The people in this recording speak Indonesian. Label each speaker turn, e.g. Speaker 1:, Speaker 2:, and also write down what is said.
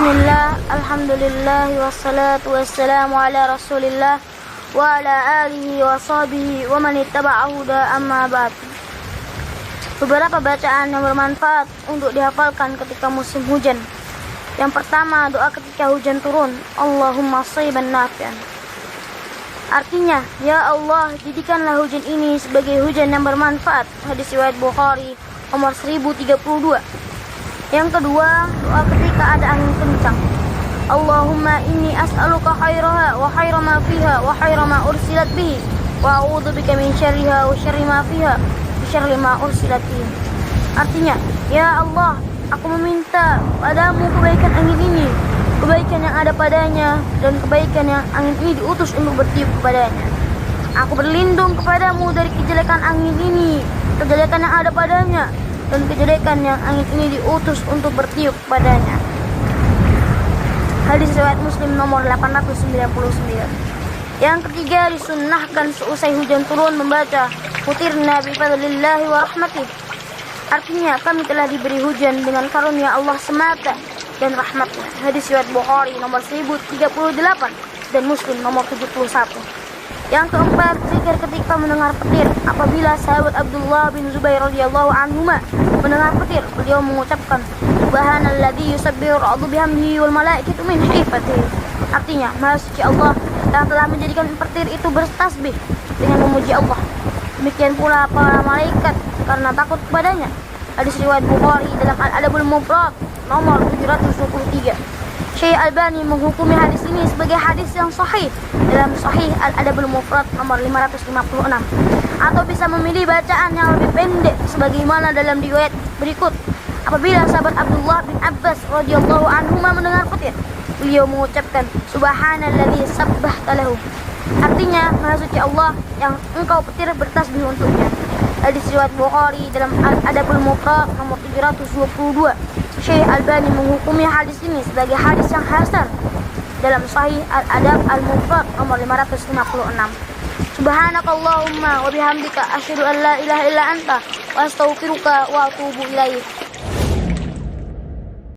Speaker 1: Bismillah, alhamdulillah, wassalatu wassalamu ala rasulillah wa ala alihi wa sahbihi wa man ittaba'a huda amma ba'd. Beberapa bacaan yang bermanfaat untuk dihafalkan ketika musim hujan. Yang pertama, doa ketika hujan turun, Allahumma shayban nafi'an. Artinya, ya Allah, jadikanlah hujan ini sebagai hujan yang bermanfaat. Hadis riwayat Bukhari nomor 1032. Yang kedua, doa ketika ada angin kencang. Allahumma inni as'aluka khairaha wa khaira ma fiha wa khaira ma ursilat bihi wa a'udzubika min syarriha wa syarri ma fiha wa syarri ma ursilat bihi. Artinya, ya Allah, aku meminta padamu kebaikan angin ini, kebaikan yang ada padanya, dan kebaikan yang angin ini diutus untuk bertiup kepadanya. Aku berlindung kepadamu dari kejelekan angin ini, kejelekan yang ada padanya, dan kejelekan yang angin ini diutus untuk bertiup padanya. Hadis riwayat Muslim nomor 899. Yang ketiga, disunnahkan seusai hujan turun membaca Mutirna bi fadlillahi wa rahmatih. Artinya, kami telah diberi hujan dengan karunia Allah semata dan rahmatnya. Hadis riwayat Bukhari nomor 1038 dan Muslim nomor 71. Yang keempat, zikir ketika mendengar petir. Apabila sahabat Abdullah bin Zubair radhiyallahu anhuma mendengar petir, beliau mengucapkan Subhanalladzi yusabbihu ar-ra'du bihamdihi wal malaikatu min khifatihi. Artinya, Maha Suci Allah yang telah menjadikan petir itu bertasbih dengan memuji Allah. Demikian pula para malaikat karena takut kepadanya. Hadis riwayat Bukhari dalam Al-Adabul Mufrad nomor 723. Syekh Albani menghukumi hadis ini sebagai hadis yang sahih dalam Sahih Al-Adabul Mufrad nomor 556. Atau bisa memilih bacaan yang lebih pendek sebagaimana dalam riwayat berikut. Apabila sahabat Abdullah bin Abbas radhiyallahu anhuma mendengar petir, beliau mengucapkan Subhanalladzi sabbahta lahu. Artinya, Maha Suci Allah yang engkau petir bertasbih untuknya. Hadis riwayat Bukhari dalam Al-Adabul Mufrad nomor 722. Syekh Albani menghukumi hadis ini sebagai hadis yang hasan dalam Sahih Al-Adab Al-Mufrad nomor 556. Subhanakallahumma wa bihamdika asyhadu an la ilaha illa anta wa astaghfiruka wa atubu ilaik.